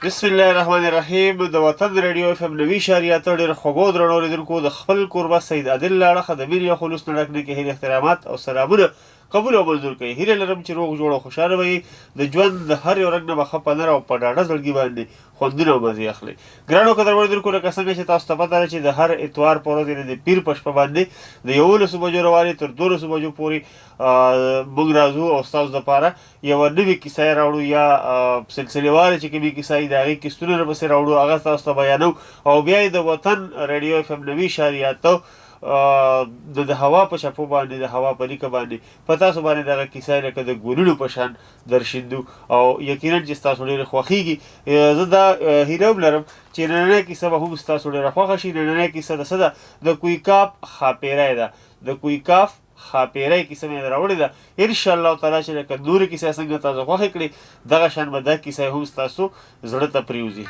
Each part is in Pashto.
بسم الله الرحمن الرحیم. د وطن ریډیو اف ام 90.8 ډېر خوږو درنو اوریدونکو د خپل کوربه سید عادل لاړه د میر یا خلوص نه ډک نه کې احترامات او سلامونه قبول او منظور کوي. هیله لرم چې روغ جوړ او خوشاله وي، د ژوند د هر یو رنګ نه به ښه په نر او په ډاډه زړګي باندې خوندونه او مزې اخلي. ګرانو قدر اوریدونکو، لکه څنګه چې تاسو ته پته ده چې د هر اتوار په ورځ یعنې د پیر په شپه باندې د 11 بجو روانې تر 12 بجو پورې موږ راځو او ستاسو دپاره یوه نوې کیسه یې راوړو یا سلسلهواره چې کومې کیسه یې د هغې کیسټونه درپسې راوړو، هغه ستاسو ته بیانو. او بیا یې د وطن ریډیو اف ام 90.8 د هوا په چپو باندې د هوا په لیکه باندې په تاسو باندې دغه کیسه لکه د ګلونو په شان درشیندو او یقینا چې ستاسو ډېرې خوښېږي. زه دا هیله هم لرم چې نننۍ کیسه به هم ستاسو ډېره خوښه شي. نننۍ کیسه د څه ده؟ د کویکاف ښاپیری ده. د کویکاف ښاپیری کیسه مې راوړې ده. انشاءالله تعالی چې لکه نورې کیسې څنګه تاسو خوښې کړې، دغه شان به دا کیسه هم ستاسو زړه ته پرېوځي.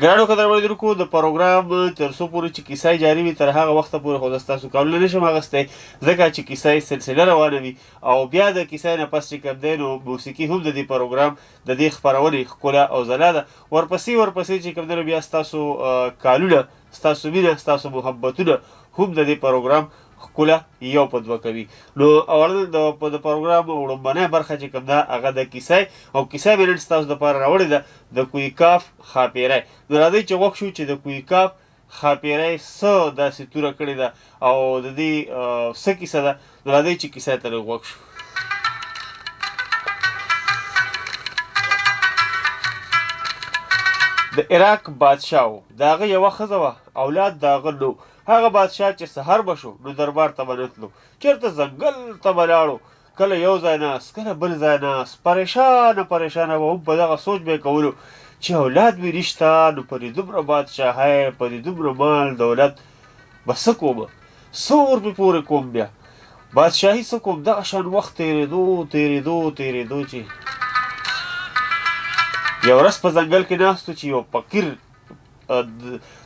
ګرانو قدر اوریدونکو، د پروګرام تر څو پورې چې کیسه جاري وي تر هغه وخته پورې خو زه ستاسو کولونه نشم اخیستی، ځکه چې کیسه سلسله روانه وي او بیا د کیسې نه پس چې کوم دی نو موسیقي هم د دې پروګرام د دې خپرونې ښکلا او ځلا ده. ورپسې چې کوم دی نو بیا ستاسو کالونه، ستاسو مینه، ستاسو محبتونه هم د دې پروګرام ښکلا یو په دوه کوي. نو اول د پروګرام وړومبنۍ برخه چې کوم ده هغه د کیسې او کیسه مې نن ستاسو دپاره راوړې ده د کویکاف ښاپیری. نو راځئ چې غوږ شو چې د کویکاف ښاپیری څه داسې توره کړې ده او د دې څه کیسه ده. نو راځئ چې کیسې ته لږ غوږ شو. د عراق بادشاه و، د هغه یوه ښځه وه، اولاد د هغه نه و. هغه بادشاه چې سحر به شو نو دربار ته به نه تلو، چېرته ځنګل ته به لاړو، کله یو ځای ناست کله بل ځای ناست، پریشانه به هم په دغه سوچ به یې کولو چې اولاد مې نشته، نو په دې دومره بادشاهۍ، په دې دومره مال دولت به څه کومه، څه ورپې پورې کوم، بیا بادشاهي څه کوم. دغه شان وخت تېرېدو چې یو ورځ په ځنګل کې ناست و چې یو فقیر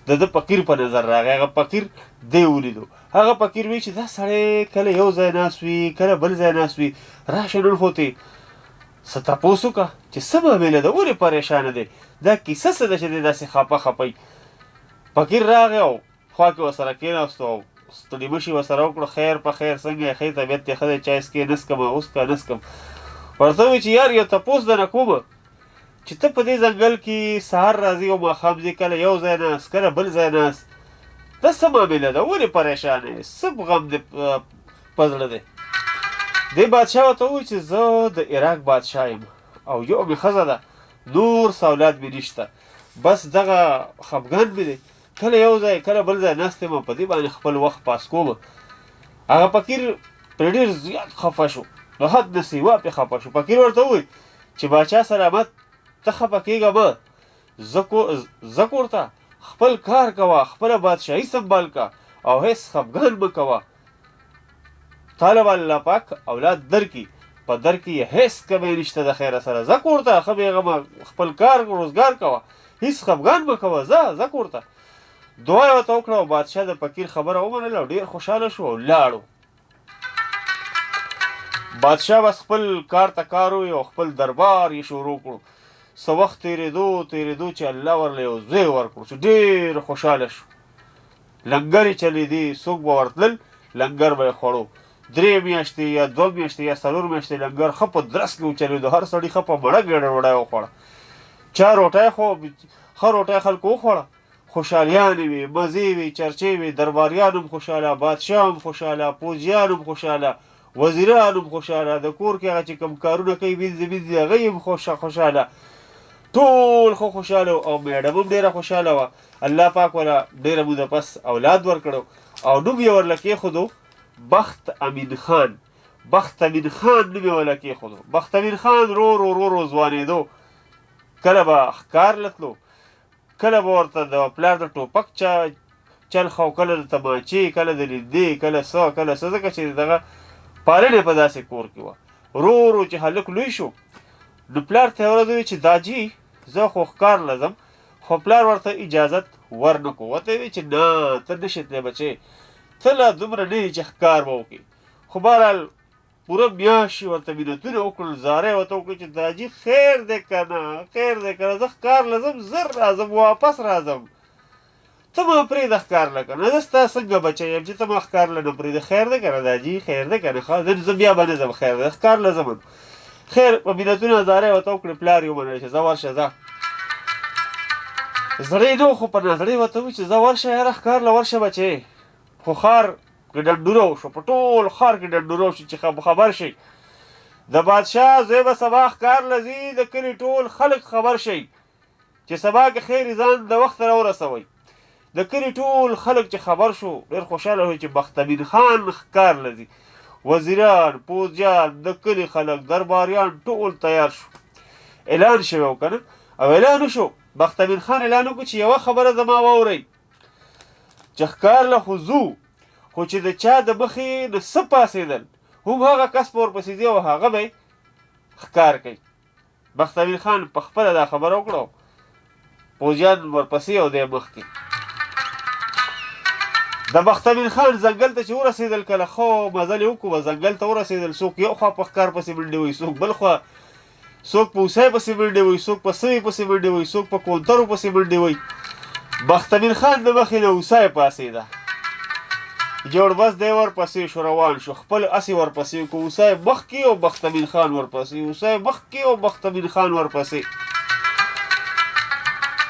د ده فقیر په نظر راغی. هغه فقیر دی ولیدو. هغه فقیر وی چې دا سړی کله یو ځای ناست وي کله بل ځای ناست وي، راشه نن خو ترې څه تپوس وکړه چې څه معامله ده، ولې پریشانه دی، دا کیسه څه ده چې دی داسې خپه. فقیر راغی او خوا کې ورسره کېناستو او ستړي مشي ورسره وکړو، خیر په خیر، څنګه یې ښې طبیعت دې ښه دی، چای څکې نه څکم اوس که نه څکم. ورته ووایي چې یار یو تپوس درنه کومه چې ته په دې ځنګل کې سهار راځي او ماښام ځې، کله یو ځای ناست کله بل ځای ناست، دا څه معامله ده، ولې پریشانه یې، څه غم دې په زړه دی. دې بادشاه ورته ووایي چې زه د عراق بادشاه یم او یو مې ښځه ده، نور اولاد مې نشته، بس دغه خفګان مې دی، کله یو ځای کله بل ځای ناست یم، په دې باندې خپل وخت پاس کوم. هغه فقیر پرې ډېر زیات خفه شو، د حد نه سیوا پرې خفه شو. فقیر ورته ووایي چې باچا سلامت، ته خفه کېږه مه، ځه کور ته، خپل کار کوه، خپله بادشاهي سنبال که او هېڅ خفګان مه کوه، تاله به الله پاک اولاد درکړي، په درکې یې هېڅ کمی نشته د خیره سره، ځه کور ته، ښه بېغمه خپل کار روزګار کوه، هېڅ خفګان مه کوه، ځه کور ته. دعا یې ورته وکړه او بادشاه د فقیر خبره ومنله او ډېر خوشحاله شو او لاړو. بادشاه بس خپل کار ته کار ووایي او خپل دربار یې شروع کړو. څه وخت تېرېدو چې الله ورله یو زوی ورکړو چې ډېر خوشحاله شو. لنګر یې چلېدې، څوک به ورتلل لنګر به یې خوړو. 3 میاشتې یا 2 میاشتې یا 4 میاشتې لنګر ښه په درس کې وچلېدو، هر سړي ښه په مړه ګېډه ډوډۍ وخوړه. چا روټۍ خو ښه روټۍ خلکو وخوړه، خوشحالیانې وې، مزې وې، چرچې وې، درباریان هم خوشحاله، بادشاه هم خوشحاله، پوځیان هم خوشحاله، وزیران هم خوشحاله، د کور کې هغه چې کوم کارونه کوي بینځي هغه هم خوشحاله، ټول خو خوشحاله او میډم هم ډېره خوشحاله وه. الله پاک وله ډېره موده پس اولاد ورکړو او نوم یې ورله کېښودو بخت امین خان. بخت امین خان نوم یې ورله کېښودو. بخت امین خان رو ځوانېدو، کله به ښکار له تلو، کله به ورته د پلار د ټوپک چل خو، کله د تماچې، کله د لیندې، کله څه، ځکه چې دغه پالنې په داسې کور کې وه. رو چې هلک لوی شو نو پلار ته یې ورته ووایي چې داجي زه خو ښکار له ځم، خو پلار ورته اجازت ورنه کړو. ورته یې ووایي چې نه ته نشې تللی بچې، ته لا دومره نه یې چې ښکار به وکړې. خو بهرحال پوره میاشت یې ورته منتونه وکړل، زاره یې ورته وکړل چې داجي خیر دی که نه، خیر دی که نه، زه ښکار له ځم، زر راځم، واپس راځم، ته ما پرېږده ښکار له که نه، زه ستا څنګه بچی یم چې ته ما ښکار له نه پرېږده، خیر دی که نه داجي، خیر دی که نه، ښه زه بیا به نه ځم، خیر دی ښکار له ځم. خیر په منتونه زاره یې ورته وکړې، پلار یې ومنله چې ځه ورشه ځه. زړی نه و خو په نازړی ورته ووایي چې ځه ورشه یاره ښکار له ورشه بچی. خو ښار کې ډنډوره وشو، په ټول ښار کې ډنډوره وشو چې خبر شي د بادشاه زوی به سبا ښکار له ځي، د کلي ټول خلک خبر شي چې سبا کې خیر ځان د وخته راورسوئ. د کلي ټول خلک چې خبر شو ډېر خوشحاله شو چې بختامین خان ښکار له ځي. وزیران، پوځیان، د کلي خلک، درباریان ټول تیار شو. اعلان شوی و که نه، او اعلان وشو. بختامین خان اعلان وکړو چې یوه خبره زما واورئ چې ښکار له خو ځو، خو چې د چا د مخې نه څه پاڅېدل هم هغه کس به ورپسې ځي او هغه به ښکار کوي. بختامین خان په خپله دا خبره وکړه، پوځیان ورپسې او دی مخکې. د بختامین خان ځنګل ته چې ورسېدل کله خو مزل یې وکړو، ځنګل ته ورسېدل، څوک یو خوا په ښکار پسې منډې وهي، څوک بل خوا، څوک په هوسۍ پسې منډې وهي، څوک په سوي پسې منډې وهي، څوک په کونترو پسې منډې وهي. بختامین خان د مخې نه هوسۍ پاڅېده، جوړبس دی ورپسې شو، روان شو، خپل اسې ورپسې کړو، هوسۍ مخکې او بختامین خان ورپسې، هوسۍ مخکې او بختامین خان ورپسې.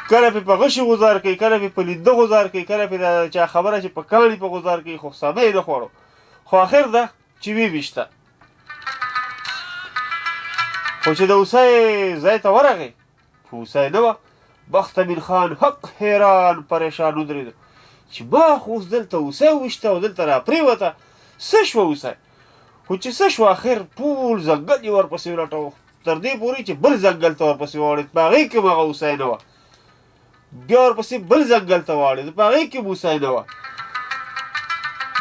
کله پې په غشي غوزار کوي، کله پې په لینده غوزار کوي، کله پې د چا خبره چې په کاڼي په غوزار کوي، خو سمه یې نه خوړو. خو اخر ده چې ویې خو چې د هوسۍ ځای ته ورغی هوسۍ نه وه. بختامین خان حق حیران پریشان ودرېده چې ما خو اوس دلته هوسۍ وویشته او دلته راپرېوته، څه شوه هوسۍ؟ خو چې څه شوه اخر ټول ځنګل یې ورپسې ولټوه، تر دې پورې چې بل ځنګل ته ورپسې واوړېد، په هغې کې هم هغه هوسۍ نه وه. بیا ورپسې بل ځنګل ته واوړېد، په هغې کې هم هوسۍ نه وه.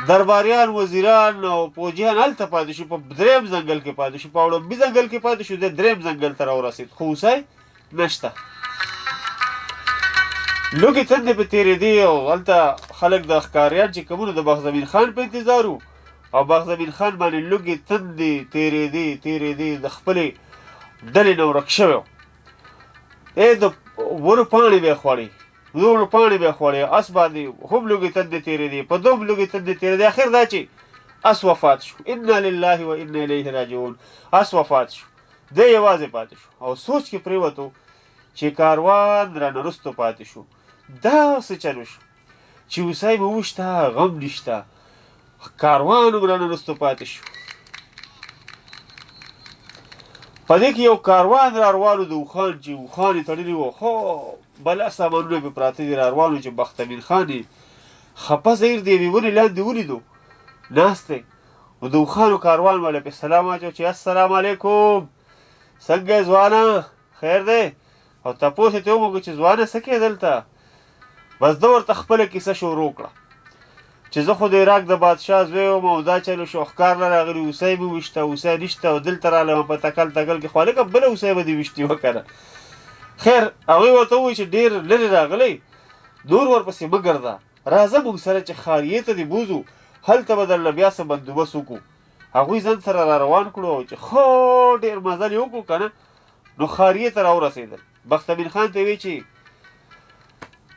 درباریان، وزیران او پوځیان هلته پاتې شو، په درېیم ځنګل کې پاتې شو، په وړومبي ځنګل کې پاتې شو، دی درېیم ځنګل ته راورسېد، خو هوسۍ نشته. لوږې تندې پې تېرېدې او هلته خلک د ښکاریان چې کومونه د بختامین خان په انتظار وو، او بختامین خان باندې لوږې تندې تېرېدې د خپلې ډلې نه ورک شوی و. د ونو پاڼې به یې خوړې، نورو پاڼې به یې خوړې، اس باندې هم لوږې تندې تېرېدې، په دوم لوږې تندې تېرېدې. اخر دا چې اس وفات شو، انا لله و انا الیه راجعون. اس وفات شو، دی یوازې پاتې شو او سوچ کې پرېوتو چې کاروان رانه رستو پاتې شو. داسې چل وشو چې هوسۍ مې وشته، غم نشته، کاروان هم رانه رستو پاتې شو. په دې کې یو کاروان را روان و د اوښان، چې اوښان یې تړلي وو، خو بله سامانونه پې پراته دي را روان و، چې بختامین خان یې خپه ځیر د یوې ونې لاندې ولیدو ناست دی، نو د اوښانو کاروان والا پې سلام واچو چې السلام علیکم، څنګه یې ځوانه، خیر دی؟ او تپوس یې ترې وکړو چې ځوانه څه کې دلته؟ بس ده ورته خپله کیسه شروع کړه چې زه خو د عراق د بادشاه زوی وم او دا چل وشو، ښکار له راغلي، هوسۍ مې وویشته، هوسۍ نشته او دلته رالم په تکل کې، خو هلکه بله هوسۍ به دې ویشتې وه که نه. خیر هغوی ورته ووایي چې ډېر لرې راغلی، نور ورپسې مه ګرځه، راځه موږ سره چې ښاریې ته دې بوځو، هلته به درله بیا څه بندوبست وکړو. هغوی ځان سره را روان کړو چې ښه ډېر مزل یې وکړو که نه، نو ښاریې ته راورسېدل. بختامین خان ته یې وایي چې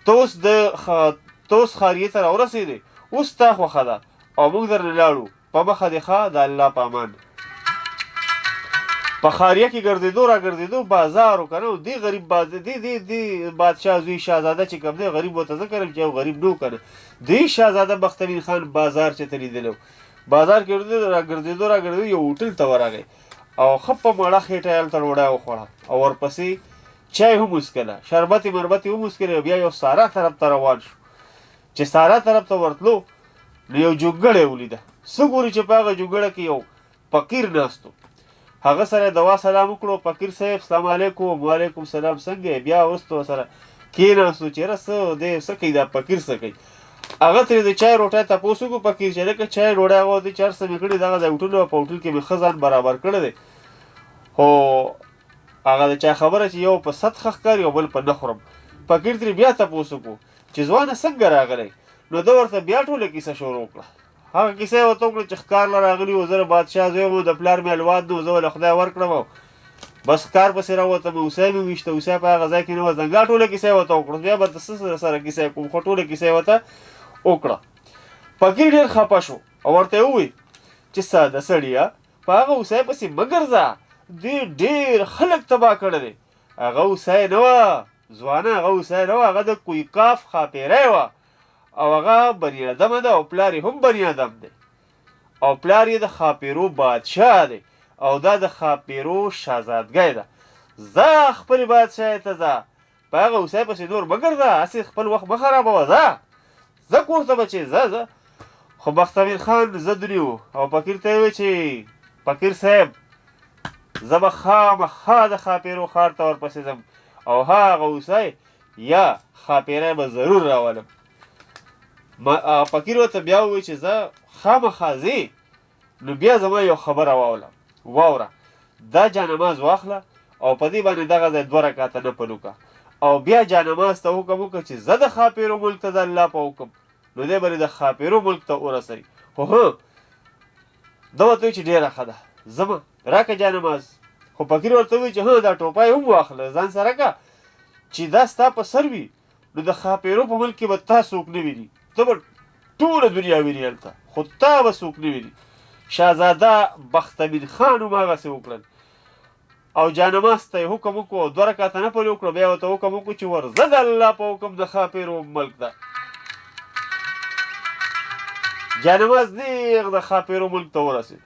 ته اوس ښاریې ته راورسېدې، اوس ستا خوښه ده او موږ درنه لاړو، په مخه دې ښه، د الله په امان. په ښاریه کې ګرځېدو را ګرځېدو بازار و که نه، دې غریب دې بادشاه زوی شهزاده چې کوم دی غریب ورته ځکه یم چې یو غریب نه و که نه، دې شهزاده بختامین خان بازار چې ته لیدلی و، بازار کې را ګرځېدو یو هوټل ته ورغی او ښه په مړه خېټه یې هلته ډوډۍ وخوړه او ورپسې چای هم وڅښله، شربت یې مربت یې هم وڅښلې، بیا یو سارا طرف ته روان شو. چې سارا طرف ته ورتلو نو یو جونګړی ولیده، څه ګوري چې په هغه جونګړه کې یو فقیر ناست و، هغه سره یې دوا سلام وکړو، فقیر صاحب سلام علیکم. وعلیکم سلام، څنګه یې؟ بیا وروسته ورسره کېناستو چې یاره څه دی، څه کوي دا فقیر، څه کوي؟ هغه ترې د چای روټۍ تپوس وکړو فقیر چې هلکه چای ډوډۍ هغه ورته چې هر څه مې کړي دغه ځای هوټل و، په هوټل کې مې ښه ځان برابر کړی دی، خو هغه د چا خبره چې یو په سطخه ښکاري او بل په نه خورم. فقیر ترې بیا تپوس وکړو چې ځوانه څنګه راغلی؟ نو ده ورته بیا ټوله کیسه شروع کړه. هغه کیسه یې ورته وکړه چې ښکار له راغلي وو، زه بادشاه زوی یم، د پلار مې الواد نه و، زه له خدای ورکړم. بس ښکار پسې راووتم، اوسۍ مې ویشته، اوسۍ په هغه ځای کې نه وه، ځنګل ټوله کیسه یې ورته وکړه. بیا به څه سره کیسه یې کوم، خو ټوله کیسه یې ورته وکړه. فقیر ډېر خفه شو او ورته یې وویل چې ساده سړیه، په هغه اوسۍ پسې مه ګرځه، دې ډېر خلک تباه کړی. هغه اوسۍ نه وه ځوانه، هغه اوسۍ نه وه، هغه د کویکاف ښاپیری وه او هغه بني ادمه ده او پلار یې هم بني ادم دی او پلار یې د ښاپیرو بادشاه دی او دا د ښاپیرو شهزادګۍ ده. ځه خپلې بادشاهۍ ته ځه، په هغه اوسۍ پسې نور مه ګرځه، هسې خپل وخت مه خرابوه، ځه کور ته بچې، ځه. خو بختامیر خان ضد ونیو او فقیر ته یې وویل چې فقیر صاحب، زه به خامخا د ښاپیرو ښار ته ورپسې ځم او هغه اوسۍ یا ښاپیری به ضرور راولم. فقیر ورته بیا وویل چې زه خامخا ځې، نو بیا زما یو خبره واوره، دا جانماز واخله او په دې باندې دغه ځای 2 رکعته نفل وکړه او بیا جانماز ته حکم وکړه چې زه د ښاپیرو ملک ته د الله په حکم، نو دی به د ښاپیرو ملک ته ورسوي. خو ده ورته وایي چې ډېره ښه ده، ځمه راکړه جانماز. خو فقیر ورته وایي چې دا ټوپۍ هم واخله ځان سره که، چې دا ستا په سر وي نو د ښاپیرو په ملک کې به تا څوک نه ویني، ته به ټوله دنیا ویني هلته، خو تا به څوک نه ویني. شهزاده بختامین خان هم هغسې وکړل او جانماز ته یې حکم وکړو او 2 رکعته نفل وکړو. بیا ورته حکم وکړو چې ورځه د الله په حکم د ښاپیرو ملک ده. جانماز نیغ د ښاپیرو ملک ته ورسېد.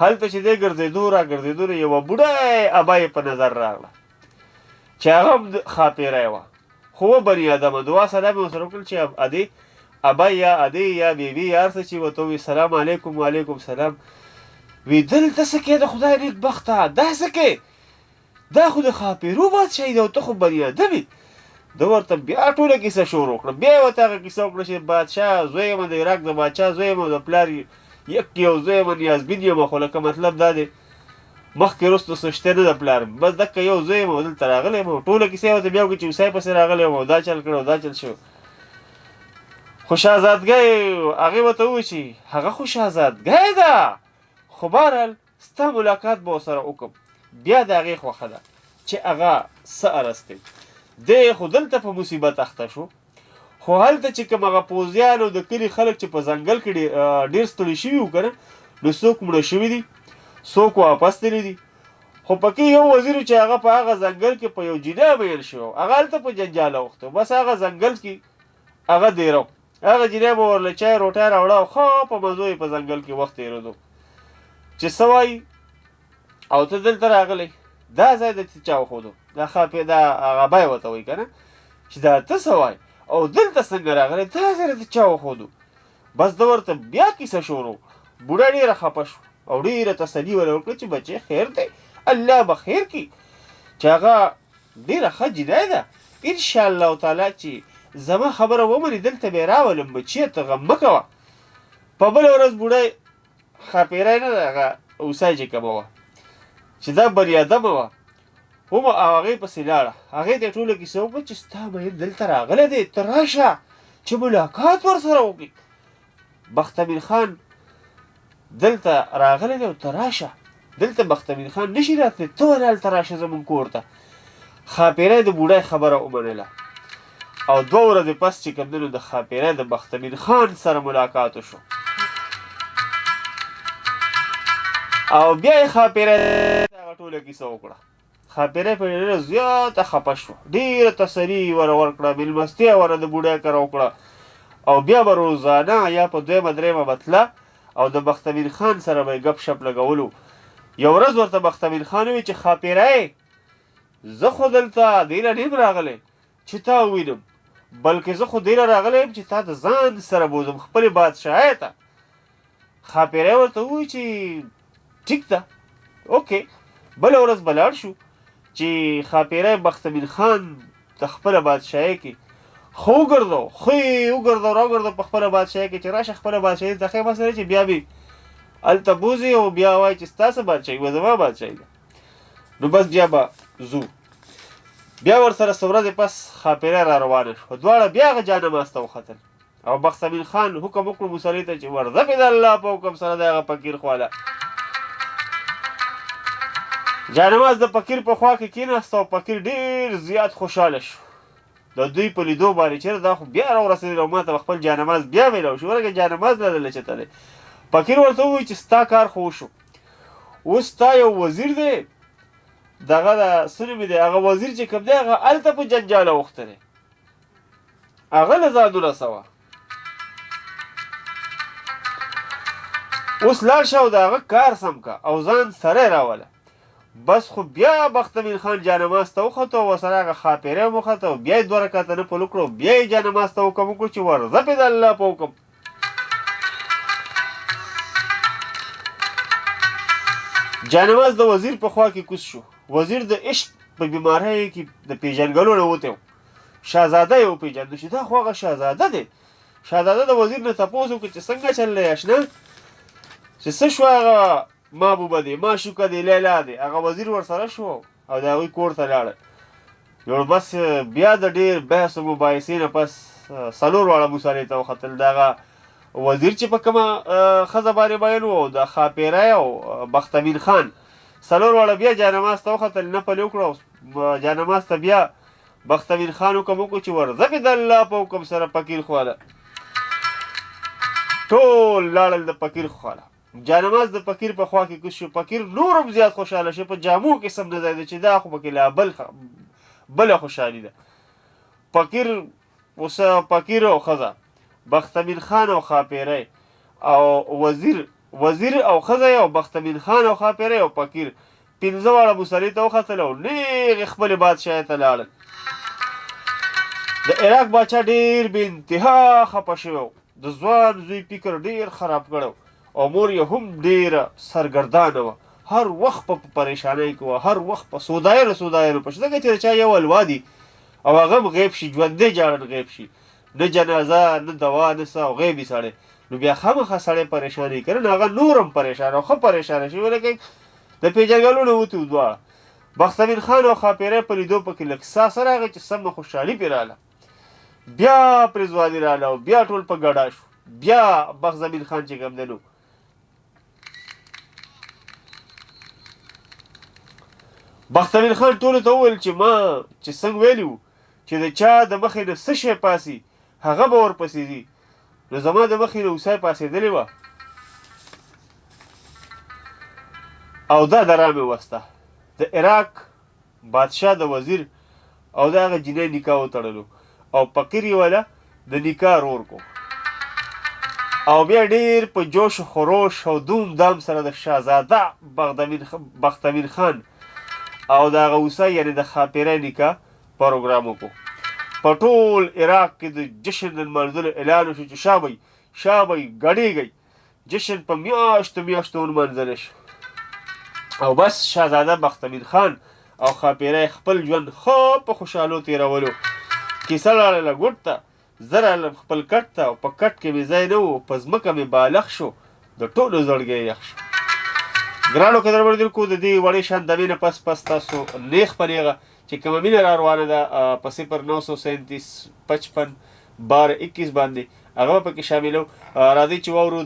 هلته چې دی ګرځېدو را ګرځېدو نو یوه بوډۍ ابا یې په نظر راغله چې هغه هم ښاپیری وه خو و بني ادمه. دعا سلام یې ورسره وکړل چې ادې ابا یا ادې یا بیبي یا هر څه چې ورته ووایي سلام علیکم. وعلیکم سلام. وی دلته څه کې د خدای نیکبخته، دا څه کې، دا خو د ښاپیرو بادشاهي ده او ته خو بني ادم یې. ده ورته بیا ټوله کیسه شروع کړه. بیا یې ورته هغه کیسه وکړه چې بادشاه زوی یم، د عراق د بادشاه زوی یم او د پلار یک یو زوی یم، نیازبین یم. خو لکه مطلب دا دی مخکې وروسته څه شته نه د پلار، بس دکه یو زوی یم او دلته راغلی یم. ټوله کیسه یې ورته بیا وکړه چې اوسۍ پسې راغلی یم او دا چل کړی او دا چل شوی. خو شهزادګۍ هغې ورته ووایي چې هغه خو شهزادګۍ ده، خو بهرحال ستا ملاقات به ورسره وکړم. بیا د هغې خوښه ده چې هغه څه عرض کوي. دی خو دلته په مصیبت اخته شو، خو هلته چې کوم هغه پوځیان او د کلي خلک چې په ځنګل کې ډېر ستړي شوي وو که نه، نو څوک مړه شوي دي، څوک واپس تللي دي. خو پکې یو وزیر چې هغه په هغه ځنګل کې په یو جنۍ میل شوی و، هغه هلته په جنجال اوښتی و. بس هغه ځنګل کې هغه دیره و، هغه جنۍ به ورله چای روټۍ راوړه او ښه په مزو یې په ځنګل کې وخت تېرېدو. چې څه وایي او ته دلته راغلی، دا ځای د چا وښودو، دا هغه بیه ورته وایي که نه، چې دا ته څه وایي او دلته څنګه راغلی، دا ځای د چا وښودو. بس ده ورته بیا کیسه شروع. بوډا ډېره خفه شو او ډېره تسلي ورله وکړه چې بچې خیر دی، الله به خیر کړي، چې هغه ډېره ښه جنۍ ده، انشاءالله تعالی چې زما خبره ومني دلته به یې راولم. بچیه ته غم مه کوه. په بله ورځ بوډۍ ښاپیری نه ده، هغه اوسۍ چې کومه وه چې دا بني ادمه وه او هغې پسې لاړه. هغې ته یې ټوله کیسه وکړه چې ستا میین دلته راغلی دی، ته راشه چې ملاقات ورسره وکړي. بختامین خان دلته راغلی دی او ته راشه. دلته بختامین خان نشي راتلی، ته ولې هلته راشه زمونږ کور ته. ښاپیری د بوډۍ خبره ومنله او 2 ورځې پس چې کوم دی نو د ښاپیری د بختامین خان سره ملاقات وشو او بیا یې ښاپیری هغه ټوله کیسه وکړه. ښاپیری په ډېره زیاته خفه شوه، ډېره تسلي یې ورکړه، مېلمستیا یې ورله د بوډۍ کره وکړه او بیا به روزانه یا په 2مه 3مه به تله او د بختامین خان سره به یې ګپ شپ لګولو. یو ورځ ورته بختامین خان ووایي چې ښاپیری زه خو دلته دې نه یم راغلی چې تا ووینم، بلکې زه خو دې نه راغلی یم چې تا د ځان سره بوځم خپلې بادشاهۍ ته. ښاپیری ورته ووایي چې ټیک ده، اوکې. بله ورځ به لاړ شو چې ښاپیری بختامین خان د خپله بادشاهۍ کې ښه وګرځو، ښه یې وګرځو راوګرځو په خپله بادشاهۍ کې چې راشه خپله بادشاهي ته ښې مسله چې بیا به هلته بوځي او بیا وایي چې ستا څه بادشاهي وه، زما بادشاهي ده. نو بس بیا به ځو. بیا ورسره څه ورځې پس ښاپیری را روانه شوه. دواړه بیا هغه جانماز ته وختل. او بخت امین خان حکم وکړو موسلی ته چې ورځه پې د الله په حکم سره د هغه فقیر خواله. جانماز د فقیر په خوا کې کېناست او فقیر ډېر زیات خوشحاله شو د دوی په لیدو باندې. چېرې دا خو بیا راورسېدل او ما ته خپل جانماز بیا میلاو شو. ورګه جانماز نه دی لچتلی. فقیر ورته ووایي چې ستا کار خو وشو، اوس ستا یو وزیر دی، دغه د څه نوم دی، هغه وزیر چې کوم دی هغه هلته په جنجال اوښته دی، هغه له ځان ورسوه. اوس لاړ شه او د هغه کار سم که او ځان سره راوله. بس خو بیا بخت امین خان جانماز ته وخوته او ورسره هغه ښاپیری هم وخوته او بیا یې 2 رکعته نفل وکړو. بیا یې جانماز ته حکم وکړو چې ورځه پې د الله په حکم. جانماز د وزیر په خوا کې کوز شو. وزیر د عشق په بیمارۍ کې د پیژنګلو نه وتی و. شهزاده یې وپېژانده چې دا خو هغه شهزاده دی. شهزاده د وزیر نه تپوس وکړو چې څنګه چل دی اشنا، چې څه شو هغه محبوبه دی، معشوقه دی، لیلا دی. هغه وزیر ورسره شو او د هغوی کور ته لاړل. نو بس بیا د ډېر بحث و مباحثې نه پس 4 واړه موسلې ته وختل. د هغه وزیر چې په کومه ښځه باندې مین و او د ښاپیری او بخت امین خان 4 واړه بیا جانماز ته وختل، نفل یې وکړو. جانماز ته بیا بخت امین خان حکم وکړو چې ورځه پې د الله په حکم سره فقیر خواله. ټول لاړل د فقیر خواله. جانماز د فقیر په خوا کې کوز شو. فقیر نور هم زیات خوشحاله شو. په جامو کې سم نه ځای دی چې دا خو پکې لا بله خوشحالي ده. فقیر اوس فقیر او ښځه، بخت امین خان او ښاپیری او وزیر او ښځه او بخت امین خان او ښاپیری او فقیر 5 واړه موسلې ته وختل او نیغې خپلې بادشاهۍ ته لاړل. د عراق باچا ډېر بې انتها خفه شوی و. د ځوان زوی فکر ډېر خراب کړی او مور یې هم ډېره سرګردانه وه. هر وخت په پریشانۍ کې وه، هر وخت په سودایانو پسې. ځکه چې د چا یو الوا دي او هغه هم غیب شي، ژوندی جاړن غیب شي، نه جنازه نه دوا نه څه او غیبي سړی، نو بیا خامخا سړی پریشانې کوي. نو هغه نور هم پریشانه او ښه پریشانه شي. ولکه د پیژنګلو نه وتي و دواړه. بخت امین خان او ښاپیری په لیدو پکې لږ ساس راغی چې سمه خوشحالي پرې راغله. بیا پرې ځواني راغله او بیا ټول په ګډا شو. بیا بخت امین خان چې کوم دی نو بخت امین خان ټولو ته وویل چې ما چې څنګه ویلي وو چې د چا د مخې نه څه شی پاسي هغه به ورپسې ځي، نو زما د مخې نه اوسۍ پاسېدلې وه او دا دره مې وسته. د عراق بادشاه د وزیر او د هغه جینۍ نکاح وتړلو او فقیر یې وله د نکاح رور کو او بیا ډېر په جوش و خروش او دوم دام سره د شهزاده بخت امین خان او د هغه اوسۍ یعنې د ښاپیری نکاح پروګرام وکړو. په ټول عراق کې د جشن د لمانځلو اعلان وشو چې شابئ ګډېږئ. جشن په میاشتو ونمانځلی شو او بس شهزاده بخت امین خان او ښاپیری خپل ژوند ښه په خوشحالو تېرولو. کیسه لاړله ګوټ ته، زه رالم خپل کټ ته او په کټ کې مې ځای نه و، په ځمکه مې بالغ شو، د ټولو زړګی یخ شو. ګرانو قدرمنو د دې وړې شاندامې نه پس تاسو نیغ په نیغه چې کومه مینه را روانه ده په 0937 55 12 21 باندې هغه به پکې شاملو. راځئ چې واورو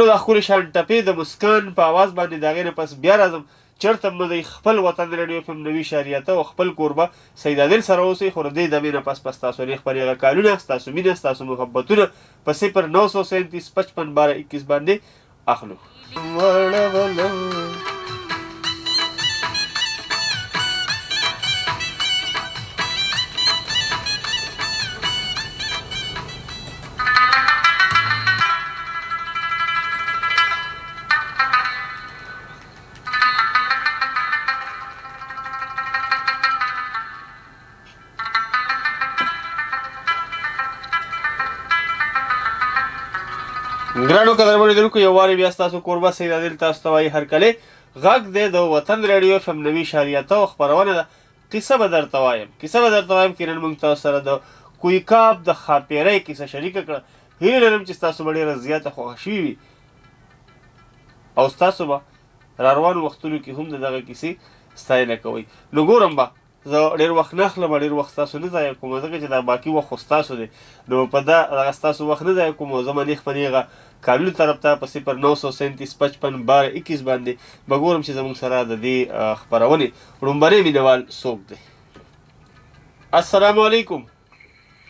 د ښکلې شانټپې د مسکان په اواز باندې د هغې نه پس بیا راځم. چېرته مه ځئ، خپل وطن رادیو FM 90.8 او خپل کوربه سید عادل سره اوسئ. خو د دې دمې نه پس تاسو نیغ په نیغه کالونه، ستاسو مینه، ستاسو محبتونه په 0937 55 12 21 باندې اخلو. ګرانو قدرمنو لیدونکو، یو وارې بیا ستاسو کوربه سید عادل تاسو ته وایي هرکلی غږ دی د وطن رادیو FM 90.8 او خپرونه ده کیسه به درته وایم کې نن موږ تاسو سره د کویکاب د ښاپیری کیسه شریکه کړه. هیله لرم چې ستاسو به ډېره زیاته خوښه شوې وي او ستاسو به را روانو وختونو کې هم د دغه کیسې ستاینه کوئ. نو ګورم به زه ډېر وخت نه اخلم، ډېر وخت ستاسو نه ضایع کوم، ځکه چې دا باقي وخت خو ستاسو دی. نو په دغه ستاسو وخت نه ضایع کوم او زه به نیغ په نیغه کالونو طرف ته په 0937 55 12 21 باندې به ګورم چې زموږ سره د دې خپرونې لومړنی مینهوال څوک دی. السلام علیکم.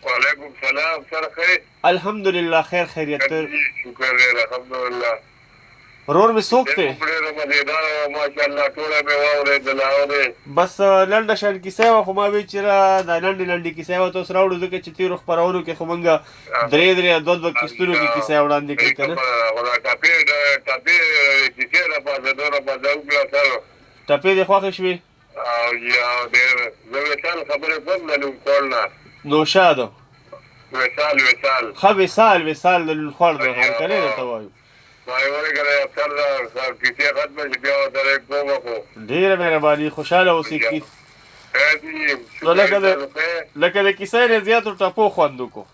وعلیکم السلام. سره خیر؟ الحمدلله خیر خیریت. شکر دی الحمدلله. ورور مې څوک دی؟ ډېره مزېداره وه ماشاءالله، ټوله مې واورېدله. بس لنډه شان کیسه وه، خو ما وی چې دا لنډې لنډې کیسې به تاسو راوړو، ځکه چې تېرو خپرونو کې خو موږ درې دوه کیسټونو کې کیسې وړاندې کړي که نه. ټپې کیسې راپاته دومره مزه وکړه سره. ټپې دې خوښې شوې؟ یا ډېر. زه وصال خبرې کوم د لونخوړ نه. نوشادو وصال ښه وصال د لونخوړ د هرکلۍ درته وایو. ډېره مهرباني، خوشحاله اوسئ. لکه د کیسې نه زیاتو ټپو خوند وکړو.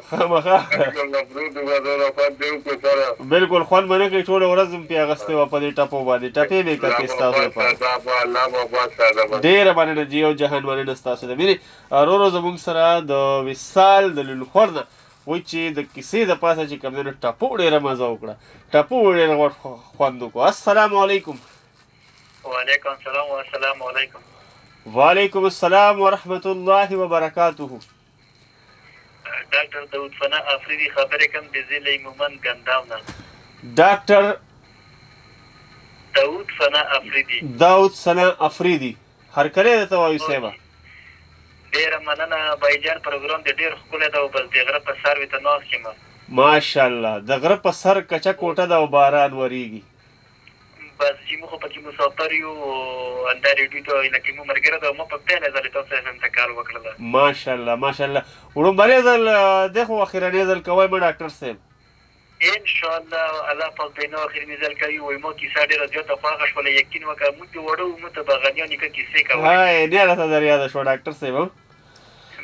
خامخا بلکل خوند به نه کوي، ټوله ورځ مې پې اخیستې وه په دې ټپو باندې. ټپې مې کتې ستاسو لپاره. ډېره مننه جي او جهان، مننه ستاسو د مینې. ورورو زموږ سره د وصال د لونخوړ نه وایي چې د کیسې د پاسه چې کوم دی نو ټپو ډېره مزه وکړه، ټپو ډېره خوند وکړو. السلام علیکم. وعلیکم السلام. والسلام علیکم. وعلیکم السلام ورحمة الله وبرکاته. ډاکټر داود فنا افریدي خبرې کوم د ضلع مومند ګنداو نه. ډاکټر داود فنا افریدي. داود ثنا افریدي هرکلی درته وایو صاحبه. ډېره مننه بایجان، پروګرام دې ډېر ښکلی ده او بس د غره په سر وې ته ناست یم. ماشاءالله د غره په سر کچه کوټه ده او باران وریږي. بس چې موږ خو پکې مسافر یو همدا ریډیو ته لکه موږ ملګري ده، ما په پیله ځل تاسو اف ام ته کار وکړله. ماشاءالله وړومبنی ځل دی خو اخرنی ځل کوی مه ډاکټر صاحب؟ انشاءالله الله پاک دی نو اخرنی ځل کوي. وایي ما کیسه ډېره زیاته خوښه شوله، یقین وکړه موږ چې وړه وو، موږ ته به غنیان نیکه کیسې کولې. هی ډېره راته در یاده شوه ډاکټر صاحب.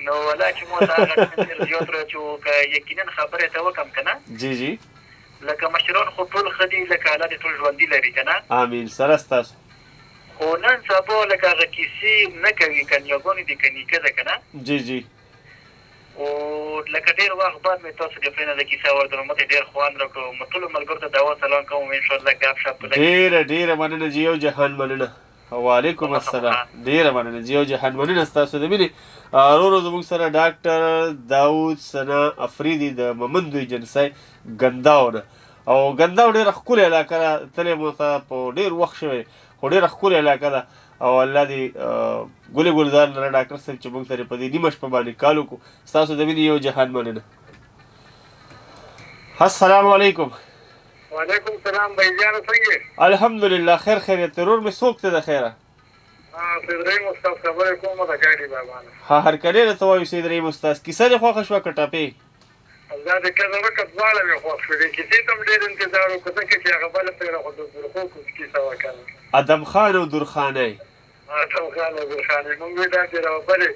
نو والله چې ما ته هغه ډېر زیات را چې که یقینا خبرې ته وکړم که نه، جی لکه مشران خو ټول ښه دي، لکه الله دې ټول ژوندي لري که نه. امین سره ستاسو. خو نن سبا لکه هغه کیسې نه کوي، کنیاګانې دي که نیکه ده که نه. جی او لکه ډېر وخت بعد مې تاسو د فرینه د کیسه واورېدله، ما ته ډېر خوند راکړو. ما ټولو ملګرو ته دعا سلام کوم، انشاءالله ګپ شپ ډېره مننه جي او جهان، مننه. وعلیکم السلام. ډېره مننه جي او جهان، مننه ستاسو د مینې. ورورو زموږ سره ډاکټر داود ثنا افریدي د مومند ایجنسۍ ګنداو نه. او ګنداو ډېره ښکلې علاقه ده، تللی مو ته په ډېر وخت شوی، خو ډېره ښکلې علاقه ده. او الله دې ګلې ګلزار لره ډاکټر صاحب چې موږ سره په دې نیمه شپه باندې کال وکړو. ستاسو د مینې یو جهان مننه. السلام علیکم. وعلیکم السلام. بایجانه څنګه یې؟ الحمدلله خیر خیریت. ورور مې څوک ته د خیره؟ سید رحیم استاد خبرې کومه د ګاډي بابا نه. هرکلی درته وایو سید رحیم استاد. کیسه دې خوښه شوه که ټپې؟ دا د کله وکړه دواړه مې خوښ شوې. کیسې ته هم ډېر انتظار وکړو، ځکه چې هغه بله پرېږده خو د درخو کیسه وه که نه. ادم خان او درخانۍ. ادم خان او درخانۍ موږ وی دا چې راوبلې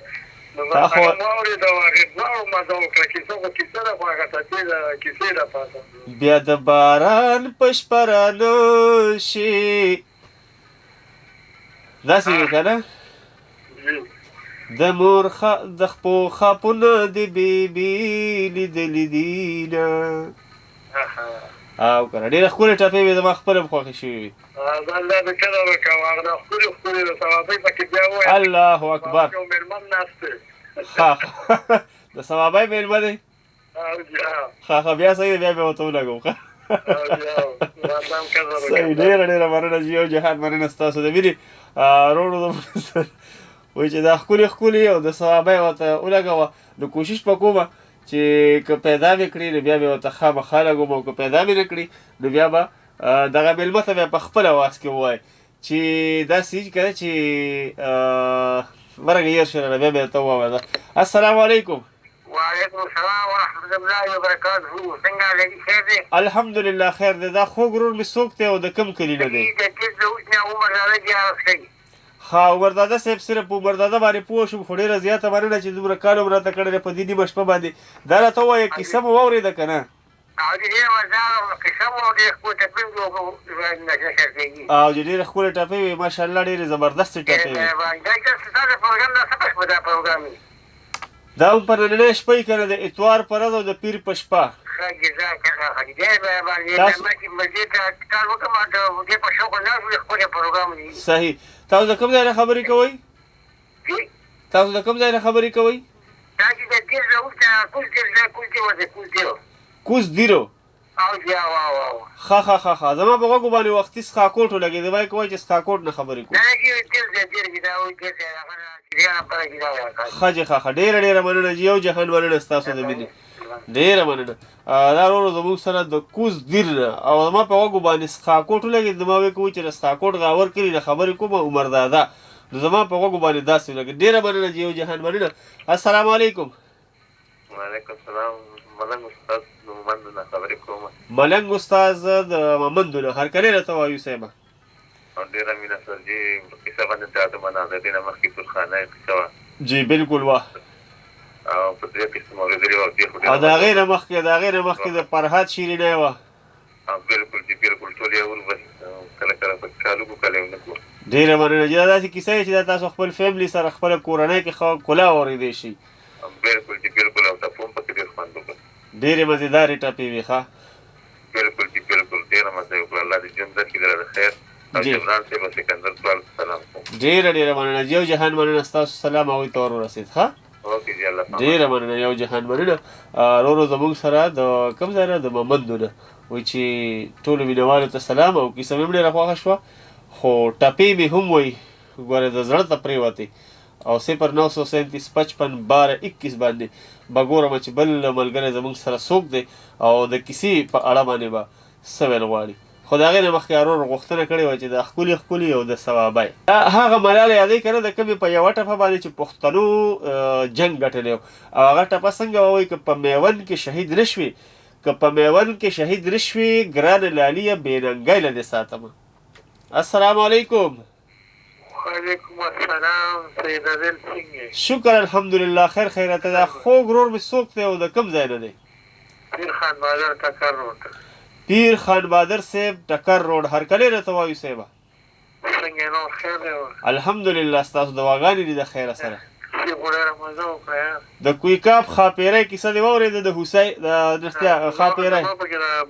نو هغه واورېده او هغې دواړو مزه وکړه. کیسه خو کیسه ده، خو هغه ټپې د کیسې ده پاته. بیا د باران په شپه رانشي داسې وي که نه؟ د مور د خپو خاپونه د بیبي لیدلي دینه. او که نه ډېره ښکلې ټپې وې، زما خپله هم خوښې شوې وې. الله دې کله وکړه هغه دا ښکلې د ثوابۍ پکې بیا ووایه. الله اکبر. یو مېلمن ناست دی. د ثوابۍ مېلمه دی؟ ښه بیا صحیح دی، بیا مې ورته ولګوم. صحیح. ډېره مننه جي او جهان، مننه ستاسو د مینې. وروڼو وایي چې دا ښکلې او د ثوابۍ ورته ولګوه. نو کوشش به کومه چې که پیدا مې کړي نو بیا مې ورته خامخا لګوم، او که پیدا مې نه کړي نو بیا به دغه مېلمه ته بیا په خپل اواز کې ووایي چې داسې که نه چې مرګه هېر شوله، بیا مې ورته ووایم. السلام علیکم. وعلیکم السلام ورحمة الله وبرکاته. څنګه لګي خیر دی؟ الحمدلله خیر دی. دا خوږ ورور مې څوک دی او د کوم کلي نه دی؟ ښه عمرداده صاحب، صرف په عمرداده باندې پوه شوم، خو ډېره زیاته مننه چې دومره کال هم راته کړی دی په دې نیمه شپه باندې. دا راته ووایه کیسه مو واورېده که نه؟ او دې وځه قسم او دې کو ته په نشر کوي او ډېر ښکلې ټپې وي ماشاءالله ډېرې زبردست ټپې وي دا څه پروګرام دا څه په دا پروګرام دا هم په نننۍ شپه یې که نه د اتوار په ورځ او د پیر په شپه صحیح تاسو د کوم ځای نه خبرې کوئ تاسو د کوم ځای نه خبرې کوئ کوز دیرو ښه ښه ښه ښه زما په غوږو باندې وختي سخاکوټ ولګېد وایي که وایي چې سخاکوټ نه خبرې کوو ښه جې ښه ښه ډېره ډېره مننه جي یو جهان مننه ستاسو د مینې ډېره مننه دا ورو زموږ سره د کوز دیر نه او زما په غوږو باندې سخاکوټ ولګېد زما وایي که وایي چې د سخاکوټ غاور کړي نه خبرې کوم عمر دادا نو زما په غوږو باندې داسې ولګېد ډېره مننه جي یو جهان مننه السلام علیکم وعلیکم السلام ملنګ استاد د مومندو نه خبرې کوم ملنګ استاد د مومندو نه هرکلی راته وایو صاحبه او ډېره مینه سر جي کیسه باندې تاسو باندې د دې نه مخکې تورخانه کیسه وه جی بالکل وه او په دې قسم اورېدلې وه دې او د هغې نه مخکې د فرهاد شیرینی وه بالکل جي بالکل ټول یې ولوست کله کله په کالو کو کله نه کو ډېره مننه جي دا داسې کیسه چې دا تاسو خپل فیملی سره خپله کورنۍ کې ښه کلا اورېدی شي بالکل جي بالکل او تاسو هم پکې ډېر خوند وکړ ډېرې مزېدارې ټپې وې ښه بالکل جي بالکل ډېره مزه یې وکړه الله دې ژوند درکړي دله د خیر او جبران صاحب سکندر سوال سلام کوم ډېره مننه جي یو جهان مننه ستاسو سلام هغوی ته ور ورسېد ښه اوکې جي الله ډېره مننه یو جهان مننه ورو زموږ سره د کوم ځای نه د مومندو نه وایي چې ټولو مینهوالو ته سلام او کیسه مې هم ډېره خوښه شوه خو ټپې مې هم وایي ګوره د زړه ته پرېوتې او 0937551221 باندې به ګورم چې بل ملګری زموږ سره څوک دی او د کیسې په اړه باندې به څه ویل غواړي خو د هغې نه مخکې ورور غوښتنه کړې وه چې د ښکلي او د ثوابی هغه ملاله یادوي که نه د کومې په یوه ټپه باندې چې پښتنو جنګ ګټلی و او هغه ټپه څنګه ووایي که په میوند کې شهید نه شوې که په میوند کې شهید نه شوې ګرانه لالیه بېننګی له دې ساتمه السلام علیکم وعلیکم السلام سید عادل څنګه شکر الحمدلله خیر خیرته دا خوږ ورور مې څوک دی او د کوم ځای نه دی پیر خان بادر ټکر روډ پیر خان بادر صاحب ټکر روډ هرکلی راته وایو صاحبه څنګه نو خیر دی الحمدلله ستاسو دواګانې دي د خیره سره چې ډېره مزه وکړه د کویکاب خاپیری کیسه دې واورېده د حسین د رښتیا خاپیری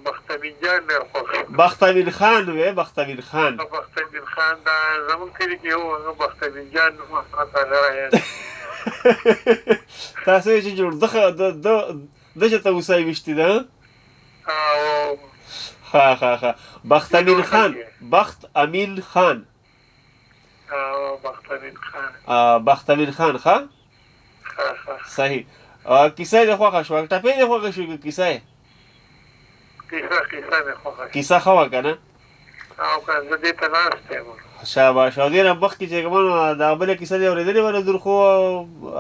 بختامین جان ډېر خوښ بختامین خان وې بختامین خان بختامین خان دا زموږ کلي کې و هغه بختامین جان نوم تاسو یې چې جوړ ده چې ته اوسئ ویشتي ده ښه بختامین خان بخت امین خان بختامین خان ښه صحیح کیسه یې دې خوښه شوه ټپې دې خوښه شوې که کیسه یې کیسه ښه وه که نه شاباش او دې نه مخکې چې کومه دا بله کیسه دې اورېدلې وه د درخو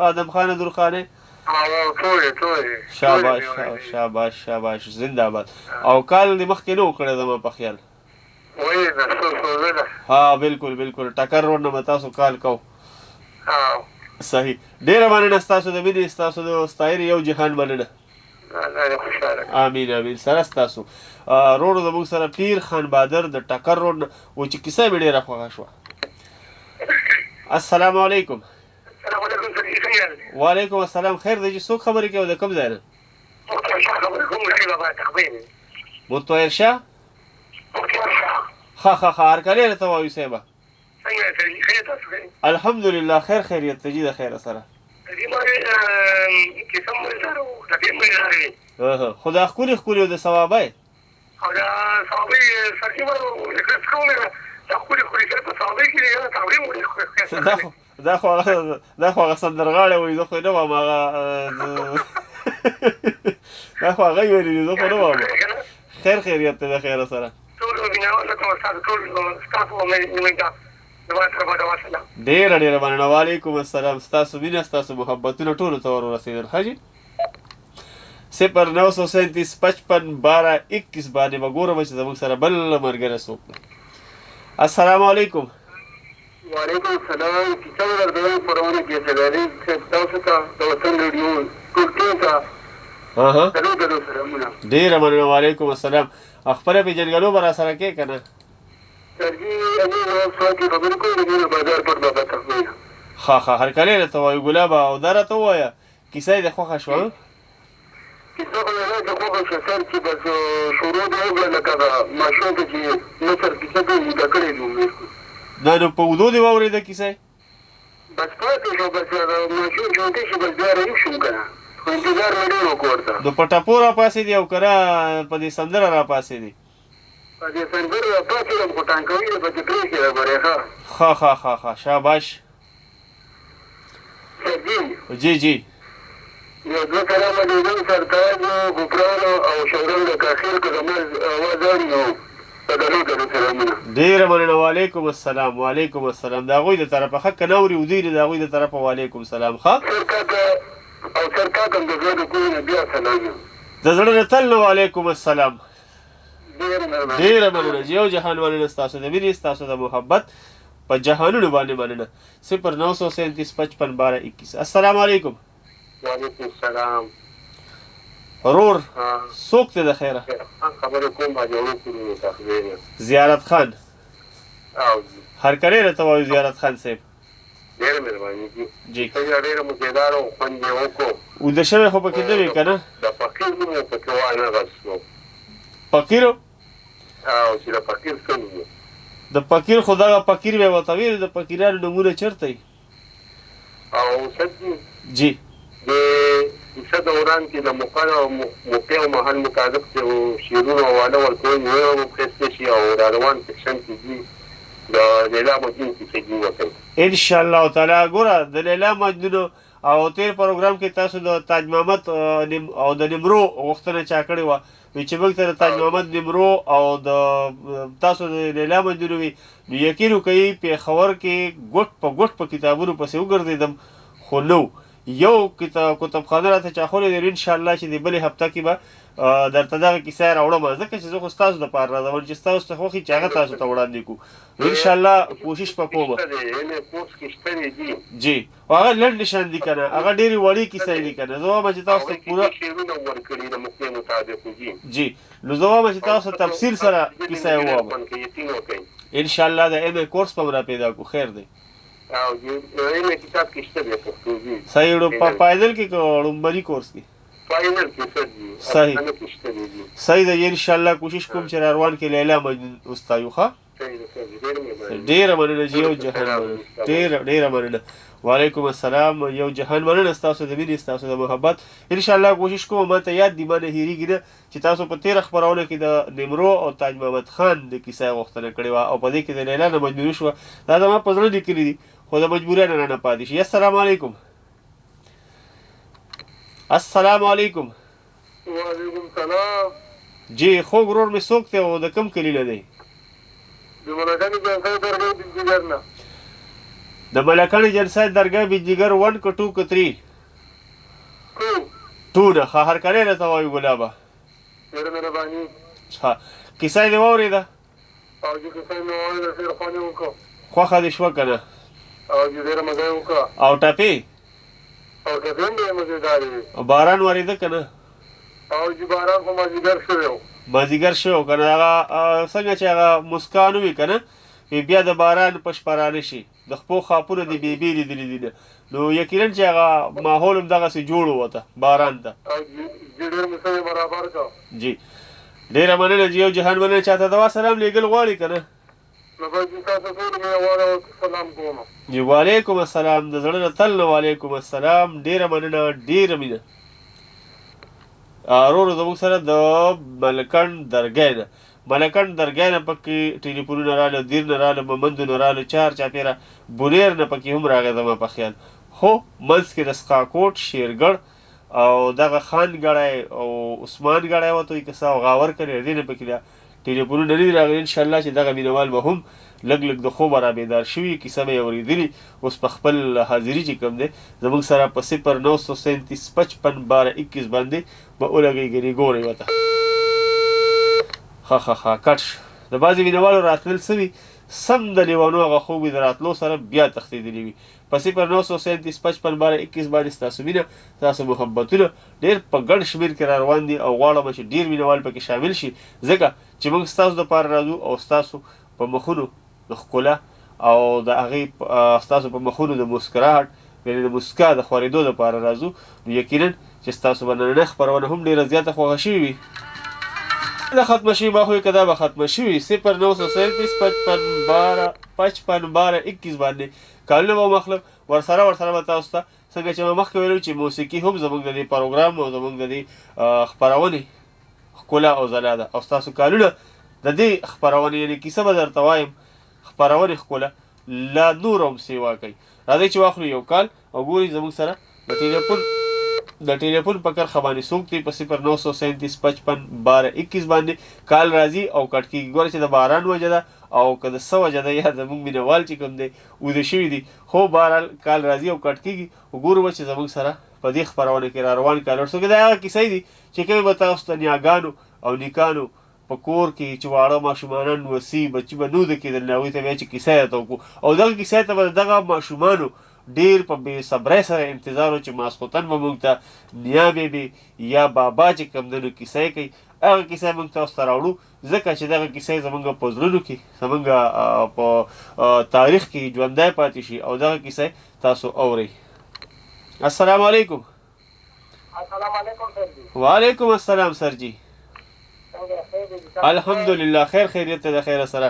آدم خانه درخانې شاباش زنده باد او کال دې مخکې نه و کړی زما په خیال ها بالکل ټکر روډ نه به تاسو کال کو صحیح ډېره مننه ستاسو د مینې ستاسو د ستایرې یو جهان مننه امین سره ستاسو روډ زموږ سره پیر خان بادر د ټکر روډ نه و چې کیسه مې ډېره خوښه شوه السلام علیکم وعلیکم السلام خیر دی چې څوک خبرې کوي د کوم ځای نه مطهر شاه ښه هرکلی راته وایو صاحبه الحمدلله خیر خیریت ته جي د خیره سره خو دا ښکلي او د ثوابی دا خو هغه سندرغاړی وایي زه خو نه وم هغه دا خو هغه یې ویلي زه خو نه وم خیر خیریت ته د خیره سره ډېره مننه وعلیکم السلام ستاسو مینه ستاسو محبتونه ټولو ته ور ورسېدل ښه جي 0937551221 باندې به ګورم چې زموږ سره بل ملګری څوک دی السلام علیکم وعلیکم السلام کیسه درته خپرونه کې سلامي تاسو ته د وطن ریډیو ټول ټیم ته ها درو سلامونه ډېره مننه. وعلیکم السلام. خپله پېژنګلو به را سره کې که نه؟ سرجي امیر سوال کې خبرې کوم د دې بازار پر بابا تخمینه ښه هرکلی راته وایو ګلابه. او دا راته ووایه کیسه یې د خوښه شوه؟ کیسه خو نه ده خوښه شوه سر چې بس شروع دې وکړه لکه ماشوم ته چې مصر کیسه کوي زده کړې دي دا نو په اوږدو دې واورېده کیسه؟ بس پاتې شو بس ماشوم ژوندی شو بس بیا رهي شوم که نه خو انتظار مې ډېر وکړ ورته نو په ټپو را پاسېدې او که نه په دې سندره را پاسېدې؟ په دې سندرو را پاڅېدم خو ټانکوي دی پکې پرېښې ده ګورې ښه شاباش. سرجي جی یو دوه کلامه دیدم سرتاج ګوپرانو او شورنګ د کاخیر که زما اواز اوري نو بدنو ته سلامونه. ډېره مننه. وعلیکم السلام. وعلیکم السلام. د هغوی د طرفه ښه که نه اوري ودوی د هغوی د طرفه وعلیکم السلام. ښه سر کاکا هم د زړه د کوی نه بیا سلام یم د زړه نه تل نه وعلیکم السلام. ډېره مننه. یو جهان مننه ستاسو د مینې ستاسو د محبت په جهانونو باندې مننه. 0937551221. السلام علیکم. وعلیکم السلام. ورور څوک دی د خیره؟ خبرې کوم باجوړو کورونو تخبیر زیارت خان. هرکلی راته وایو زیارت خان صاحب. ډېره مهرباني دي. جی ډېره مزیدار او خوند یې وکړو. اوده شوی خو پکې نه وي که نه؟ د فقیر نوم یې پکې وانه غوښتو. فقیر؟ چې د فقیر څه نوم و؟ د فقیر خو دغه فقیر به یې ورته ویل. د فقیرانو نومونه چېرته وي؟ او سدي جی د کیسه دوران کې د موقع او موقع او محل مطابق د شعرونو حواله ورکول یو مخصص شي او را روان سیکشن کې دي د لیلا مجنون کیسه دي وکړي انشاءالله تعالی. ګوره د لیلا مجنون او تیر پروګرام کې تاسو د تاج محمد او د نمرو غوښتنه چا کړې وه چې موږ ته د تاج محمد نمرو او د تاسو د لیلا مجنون وي نو یقین وکړئ پېښور کې ګوټ په ګوټ په کتابونو پسې وګرځېدم خو نو یو کتابخانه راته چا خولی دی. انشاءالله چې د بلې هفته کې به درته دغه کیسه یې راوړم ځکه چې زه خو ستاسو دپاره راځم چې ستاسو ته خوښي چې هغه تاسو ته وړاندې کړو. انشاءالله کوشش به کوم. جی او هغه لنډ نشان دي که نه هغه ډېرې وړې کیسې دي که نه زه وایم چې تاسو ته پوره جی نو زه وایم چې تاسو ته تفصیل سره کیسه یې ووایم. انشاءالله د ایم ای کورس به م را پیدا کړو. خیر دی. صحیح په پایدل کې که ړومبني کورس کې صحیح دی. انشاءالله کوشش کوم چې را روان کې لیلا مجنون وستایو. ښه ډېره مننه. یو جهان مننه. ډېره مننه. وعلیکم السلام. یو جهان مننه ستاسو د مینې ستاسو د محبت. انشاءالله کوشش کوم ما ته یاد دي ما نه هېرېږي نه چې تاسو په تېره خپرونه کې د نمرو او تاج محمد خان د کیسه یې غوښتنه کړې وه او په دې کې د لیلا نه مجنون شوه. دا زما په زړه لیکلي دي خو د مجبوریانو رانه پاتې شي. السلام علیکم. السلام علیکم. وعلیکم سلام. جی خوږ ورور مې څوک دی او د کوم کلي نه دی؟ د ملکانو جنسای درګاه بنجګر نه. د ملکانو جنسای درګاه بنجګر 1 که 2 که 3؟ 2 نه. ښه هرکلی راته وایو ګلابه. ډېره مهرباني. ښه کیسه یې دې واورېده؟ او چې کیسه مې واورېده ډېره خوند یې وکړو. خوښه دې شوه که نه؟ او چې ډېره مزه یې وکړه. او ټپې؟ او ټپې هم ډېرې مزېدارې وې. باران ورېده که نه؟ او چې باران خو مازدیګر شوی و. مازدیګر شوی و که نه هغه څنګه چې هغه مسکان وي که نه بیا د باران په شپه رانه شي د خپو خاپونه دې بې بې لیدلي دي نو یقینا چې هغه ماحول هم دغسې جوړ و ورته باران ته. او ډېر موسم یې برابر کړ. جی ډېره مننه. یو جهان مننه. چاته دوا سلام لیږل غواړي که نه؟ وعلیکم السلام. د زړه نه تل نه وعلیکم السلام. ډېره مننه. ډېره مینه. ورورو زموږ سره د ملکڼ درګۍ نه پکې ټلیفونونه راغله دیر نه راغله ممندو نه راغله چار چاپېره بونیر نه پکې هم راغی زما په خیال خو منځ کې د سقاکوټ شیرګړ او دغه خان ګړی او عثمان ګړی ورته وایي که څه او غاور کړی دې نه پکې ټلیفونونه نه دي راغلي. انشاءالله چې دغه مینوال به هم لږ د خوبه را بیدار شوي کیسه به یې اورېدلي اوس په خپل حاضري چې کوم دی زموږ سره په 0937551221 باندې به ولګئ ګنې ګورئ ورته. ښه کټ د بعضې مینوالو راتلل څه وي سم د لیوانو هغه خوب د راتلو سره بیا تښتېدلي وي. په 0937 55 12 21 باندې ستاسو مینه ستاسو محبتونه ډېر په ګڼ شمېر کې را روان دي او غواړم چې ډېر مینوال پکې شامل شي ځکه چې موږ ستاسو دپاره راځو او ستاسو په مخونو د ښکلا او د هغې ستاسو په مخونو د مسکراهټ یعنې د مسکا د خورېدو دپاره راځو. نو یقینا چې ستاسو به نننۍ خپرونه هم ډېره زیاته خوښه شوې وي. د ختمه شوي ما خو که دا به ختمه شوي 0937 55 12 21 باندې کالونه به مخلب ورسره به تاسو ته څنګه چې ما مخکې ویلو چې موسیقي هم زموږ د دې پروګرام او زموږ د دې خپرونې ښکلا او ځلا ده او ستاسو کالونه د دې خپرونې یعنې کیسه به درته وایم خپرونې ښکلا لا نور هم سیوا کوي. راځئ چې واخلو یو کال او ګورئ زموږ سره د ټلیفون په کرښه باندې څوک دی په 0937 55 12 21 باندې کال راځي او کټ کېږي. ګوره چې د باران وجه ده او که د څه وجه ده یا زموږ مینهوال چې کوم دی ویده شوي دي خو بهرحال کال راځي او کټ کېږي. وګورو به چې زموږ سره په دې خپرونه کې را روان کالر څوک دا هغه کیسې دي چې کومې به تاسو ته نیاګانو او نیکانو په کور کې چې واړه ماشومانان وسي بچي به نو د کېدل هغوی ته بیا چې کیسه یې ته وکړو او دغه کیسه ته به دغه ماشومانو ډېر په بې صبرۍ سره انتظار و چې ماسخوتن به موږ ته نیا بیبي یا بابا چې کوم دی نو کیسه کوي هغه کیسه موږ تاسو ته راوړو ځکه چې دغه کیسه زموږ په زړونو کې زموږ په تاریخ کې ژوندی پاتې شي او دغه کیسه تاسو اورئ. السلام علیکم. السلام علیکم سر جی. وعلیکم السلام سر جی. الحمدلله خیر خیریت ته د خیره سره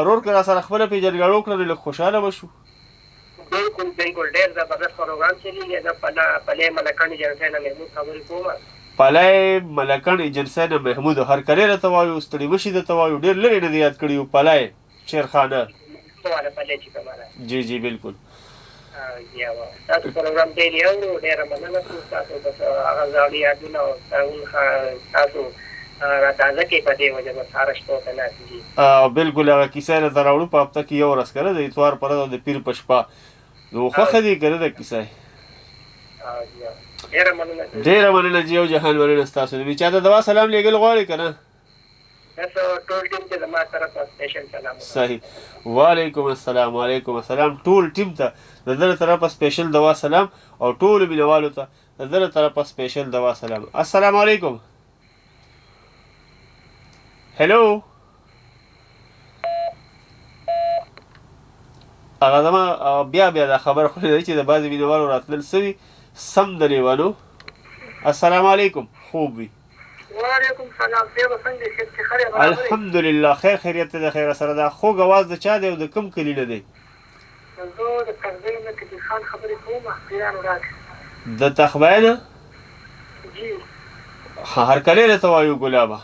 رور که را سره خپله پېژندګړو وکړه نو لږ خوشحاله به شو. بالکل ډېر زبردست پروګرام چلیږي. زه پلی ملکڼ ایجنسۍ نه محمود خبرې کوم. پلی ملکڼ ایجنسۍ نه محمود هرکلی راته وایو ستړي مه شي درته وایو ډېر لرې نه دی یاد کړي یو پلی شیرخانه جی جی بالکل. تاسو پروګرام ډېر اورو ډېره مننه کوم تاسو بس هغه زاړه یادونه او تاسو تازه کې په دې وجه به ساره شپه ته ناست دي. بالکل هغه کیسه یې درته راوړو په هفته کې یو ورځ که نه د اتوار په ورځ او د پیر په شپه نو خوښه دي که نه ده کیسه ډېره مننه جي یو جهان مننه ستاسو د چا ته دوا سلام لېږل غواړئ که نه؟ صحیح. وعلیکم السلام وعلیکم السلام ټول ټیم ته د ده له طرفه سپیشل دوا سلام او ټولو مینهوالو ته د ده له طرفه سپیشل دوا سلام. السلام علیکم. هلو هغه زما بیا دا خبره خو دی چې د بعضې مینهوالو راتلل سوي سم د لیوانو. السلام علیکم. خوب وي. وعلیکم سلام. الحمدلله خیر خیریت ته د خیره سره دا خوږ اواز د چا دی او د کوم کلي نه دی؟ زه د تخبیه نه کدي خان خبرې کوم. پیرانو راکړه د تخبیه نه جی هرکلی راته وایو ګلابه.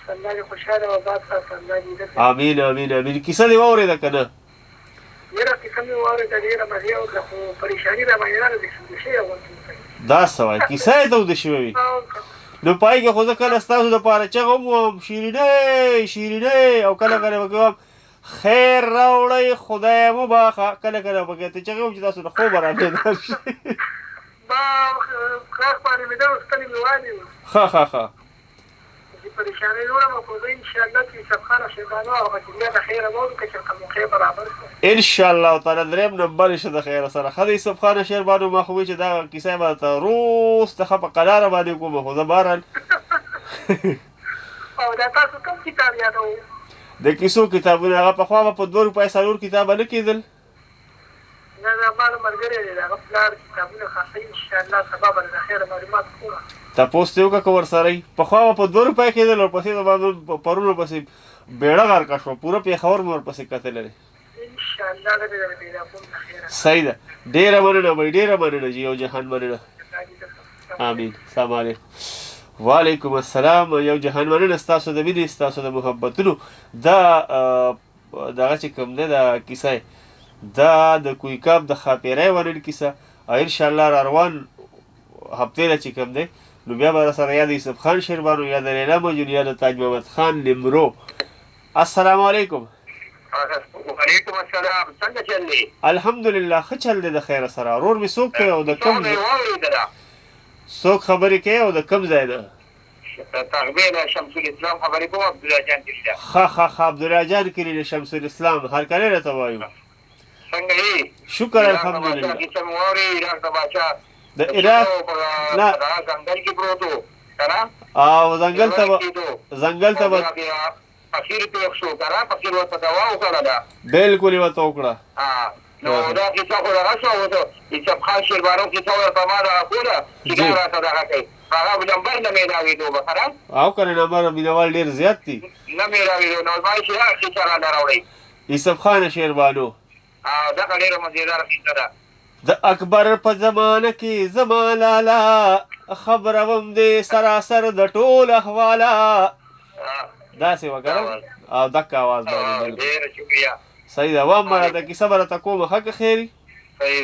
الله دې خوشحاله او آباد ساتي. الله دې امین امین امین. کیسه دې واورېده که نه؟ یاره کیسه مې واورېده ډېره مزې وکړه خو پریشاني راباندې راغله د شي اغوندې دا څه وایي کیسه یې توده شوې وي نو پای کې خو زه کله ستاسو دپاره چغه هم وم شیرینۍ شیرینۍ او کله کله به کوم خیر راوړئ خدای مو باخه کله کله به ته چغې وم چې تاسو د خوبه رابېدار شي. ما خاص باندې مې دا ستنې مې والي ښه پریشانۍ جوړم خو زه انشاءالله چې سبخانه شیطانو او غټلیا د خیره به وکړو که چېرته موقع برابر کړو انشاءالله تعالی درېیم نمبر یې شه د خیره سره ښه دی سبخانه شیربانو ما خو وایي چې دغه کیسه به درته روز ته ښه په قلاره باندې کوم خو زه بهرحال او دا تاسو کوم کتاب یادوئ؟ د کیسو کتابونه هغه پخوا به په 2 روپۍ 4 کتابه نه کېدل. نه ما د ملګری دی د هغه پلار کتابونه خاصوي انشاءالله سبا به د خیره معلومات کوم. تپوس ته وکړه که ورسره یي پخوا به په 2 روپۍ کېدل او پسې زما پرون ورپسې بیړه غرقه شوه پوره پېښور مې ورپسې کتلی دی. انشاءالله زه به پیدا کوم د خیره. صحیح ده ډېره مننه بهی ډېره مننه جي یو جهان مننه. امین. السلام علیکم. وعلیکم السلام. یو جهان مننه ستاسو د مینې ستاسو د محبتونو. دا دغه چې کوم دی دا کیسه دا د کویکاب د خاپیری ونن کیسه او انشاءالله را روان هفتې نه چې کوم دی نو بیا به راسره یا د یوسف خان شیربانو یا د لیلا مجون یا د تاج محمد خان نمرو. السلام علیکم. وعلیکم السلام. څنګه چل دی؟ الحمدلله ښه چل دی د خیره سره. ورور مې څوک کوي او د کوم څوک خبرې کوي او د کوم ځای ده؟ تغبیل شمس الاسلام خبرې کوم عبدالله جان کلیله ښه عبدالله جان کلیله شمس الاسلام هرکلی راته وایو څنګه یې شکر الحمدلله کیسه مو واورې عراق د باچا د عراق نه ځنګل کې پروت و که نه او ځنګل ته به فقیر پېښ شو که نه فقیر ورته دوا وکړه ده بلکل یې ورته وکړه نو دا کیسه خو دغه شو یوسف خان شیربانو کیسه ورته ما دغه کوله چې دا راته دغه کوي هغه نمبر نه میلاوېدو به که نه او که نه نمبر مینهوال ډېر زیات دي نه میلاوېدو نو ما چې هغه کیسه راته راوړئ یوسف خان شیربانو دغه ډېره مزېداره کیسه ده د اکبر په زمانه کې زما لالا خبروم دې سراسر د ټول احواله داسې وکړه او دک آواز باندې ډېره شکریه صحیح ده وام راته کیسه به راته کومه ښه که خیري صحیح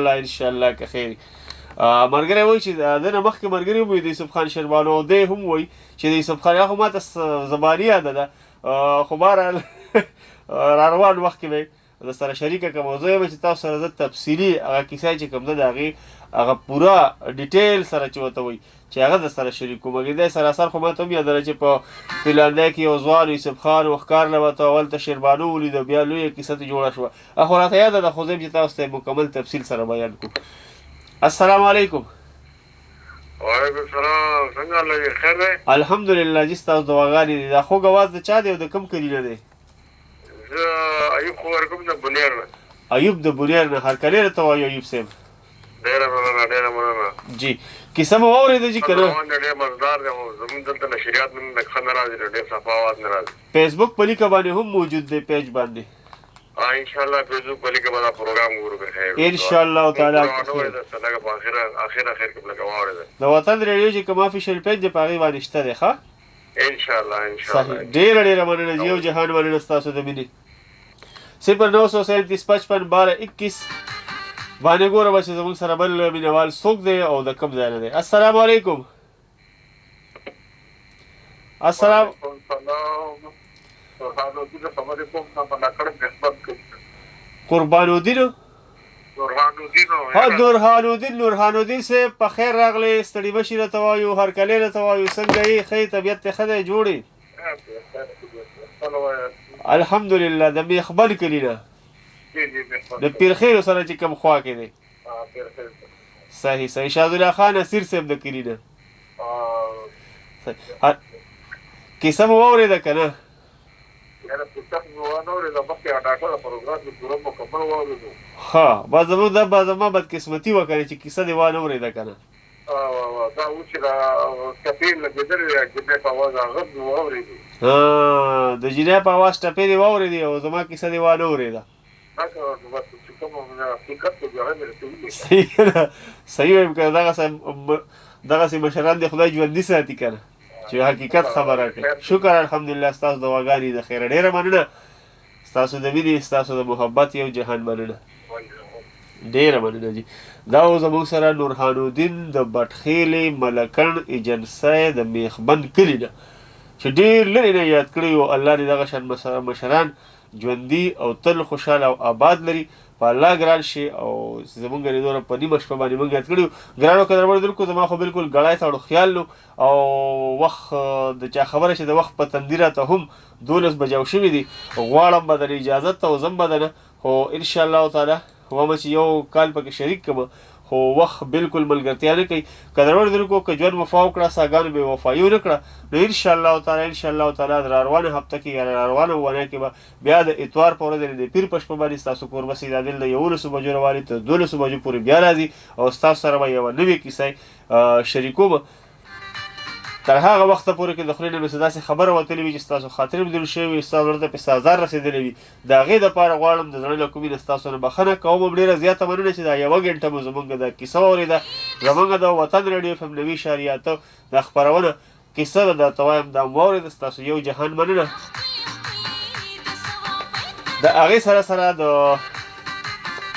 ده انشاءالله که خیري ملګری وایي چې د نه مخکې ملګري وایي د یوسف خان شیربانو او دی هم وایي چې د یوسف خان هغه ماته زباني یاده ده خو بهرحال را روان وخت کې به د سره شریکه که موضوع یم چې تاسو سره زه تفصیلي هغه کیسه چې کوم ده د هغې هغه پوره ډیټیل سره چې ورته وایي چې هغه د سره شریک کوم هغې دی سراسر خو ماته هم یاده ده چې په فنلنډۍ کې یو ځوان یوسف خان و ښکار نه ورته هلته شیربانو ولیده بیا لویه کیسه ته جوړه شوه خو راته یاده ده خو زه چې تاسو ته مکمل تفصیل سره بیان کړو السلام علیکم وعلیکم السلام څنګه الله خیر دی الحمدلله جی ستاسو دعاګانې دي دا خوږ اواز د چا دی او د کوم کلي نه دی زه ایوب خبر کوم د بنیر نه ایوب د بنیر نه هرکلی راته وایو ایوب صاحب ډېره مننه جی کیسه مو واورېده جي که نه ډېر مزدار دی زمونږ دلته نشریات نن ښه نه راځي ډېر صفا آواز نه راځي فیسبوک په لیکه باندې هم موجود دی پیج باندې انشاءالله فیسبوک په لیکه به دا پروګرام ګورو به خیر انشاءالله تعالی لږ په اخر کې لږ واورېده د وطن ریډیو چې کوم افیشل پیج دی په هغې باندې شته دی ښه انشاءالله صحیح ډېره مننه جي یو جهان مننه ستاسو د مینې 0937551221 باندې ګوره به چې زموږ سره بل مینهوال څوک دی او د کوم ځای نه دی السلام علیکم السلام قربان الدین نورحان الدین صاحب په خیر راغلی ستړي مشي راته وایو هرکلی راته وایو څنګه یې ښه طبیعت دې ښه دی جوړې الحمدلله د میخبن کلي نه د پیرخیلو سره چې کوم خوا کې دی صحیح شهادالله خان اسیر صاحب د کلي نه کیسه مو واورېده که نه ښه با زما بدقسمتي وه که نه چې کیسه دې وانه اورېده که نه د جنۍ په اواز ټپې دې واورېدې او زما کیسه دې وانه اورېده صحیح وایم که دغسې مشران دې خدای ژوندي ساتي که نه چې حقیقت خبره کوي شکر الحمدلله ستاسو دعاګانې د خیره ډېره مننه ستاسو د مینې ستاسو د محبت یو جهان مننه ډېره مننه جي دا و زموږ سره نورحان الدین د بټخیلې ملکڼ ایجنسۍ د میخبند کلي نه چې ډېر لرې نه یاد کړی و الله دې دغه شان مشران ژوندي او تل خوشحاله او آباد لري په الله ګران شي او زمونږ لیدونه په نیمه شپه باندې مونږ یاد کړي وو ګرانو قدرمنو زما خو بلکل ګړی تاړو خیال نو او وخت د چا خبره چې د وخت په تندي راته هم 12 بجې شوي دي غواړم به در اجازت ته وځم به دنه خو انشاءالله تعالی وایم چې یو کال پکې شریک کړم خو وخت بالکل ملګرتیا نه کوي قدرمنو درکو که ژوند وفا وکړه ساګانو بې وفایي ونه کړه نو انشاءالله تعالی د راروانه هفته کې یا راروانه اونۍ کې به بیا د اتوار په ورځ د پیر په شپه باندې ستاسو کور به سیدادل د 11 بجو راوالي تر 12 بجو پورې بیا راځي او ستاسو سره به یوه نوې کیسه شریکوم تر هغه وخته پورې کې د خولې نه مې څه داسې خبره وتلې وي چې ستاسو خاطرې بدل شوې وي ستاسو زړه ته پسې ازار رسېدلی وي د هغې دپاره غواړم د زړه له کومې نه ستاسو نه بښنه کوم هم ډېره زیاته مننه چې دا یوه ګنټه مو زمونږ د کیسه واورېده زمونږ د وطن ریډیو FM 90.8 دا خپرونه کیسه ده درته وایم دا مو واورېده ستاسو یو جهان مننه د هغې سره د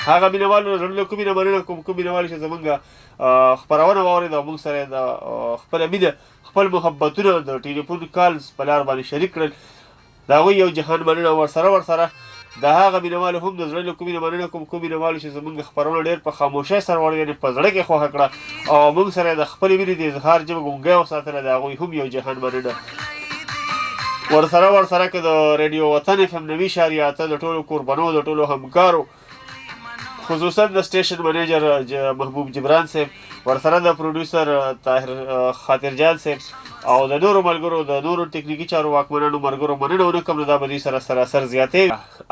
هغه مینهوالو زړه له کومې نه مننه کوم مینهوال چې زمونږ خپرونه واورېده او موږ سره د خپله مینه خپل محبتونه د ټلیفون کالز په لار باندې شریک کړل د هغوی یو جهان مننه ورسره د هغه مینوالو هم د زړه له کومې نه مننه کوم مینوالو چې زموږ خپرونه ډېر په خاموشۍ سره واوري، یعنې په زړه کې خوښه کړه او موږ سره د خپلې مینې د اظهار ژبه ګونګۍ وساتله، د هغوی هم یو جهان مننه. ورسره که د ریډیو وطن FM 90.8 د ټولو کوربنو د ټولو همکارو خصوصا د سټیشن منیجر محبوب جبران صاحب، ورسره د پروډوسر طاهر خاطر جان صاحب او د نورو ملګرو د نورو ټکنیکي چارو واکمنانو ملګرو مننه ونه کوم، نو دا به دوی سره سراسر زیاتې.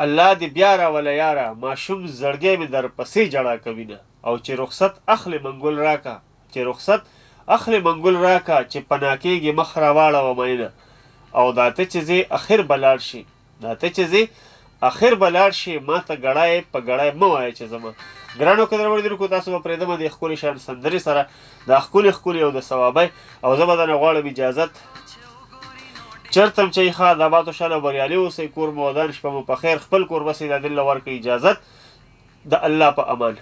الله دې بیا راوله یاره ماشوم زړګی مې در پسې جړا کوینه، او چې رخصت اخلې منګل راکه، چې رخصت اخلې منګل راکه، چې پناه کېږي مخ راواړوه مینه، او دا ته چې ځې اخر به لاړ شي، دا ته چې ځې اخر به لاړ شي، ما ته ګړی په ګړی مه وایه چې زما. ګرانو قدر وړدونکو تاسو به پرېږدمه د ښکلې شان سندرې سره، دا ښکلې او د ثوابۍ، او زه به درنه غواړم اجازت چېرته هم چې ښه د آباد خوشحاله او بریالي اوسئ، کور مو ودان، شپه مو په خیر، خپل کوربه سید عادل له ورکړئ اجازت، د الله په امان.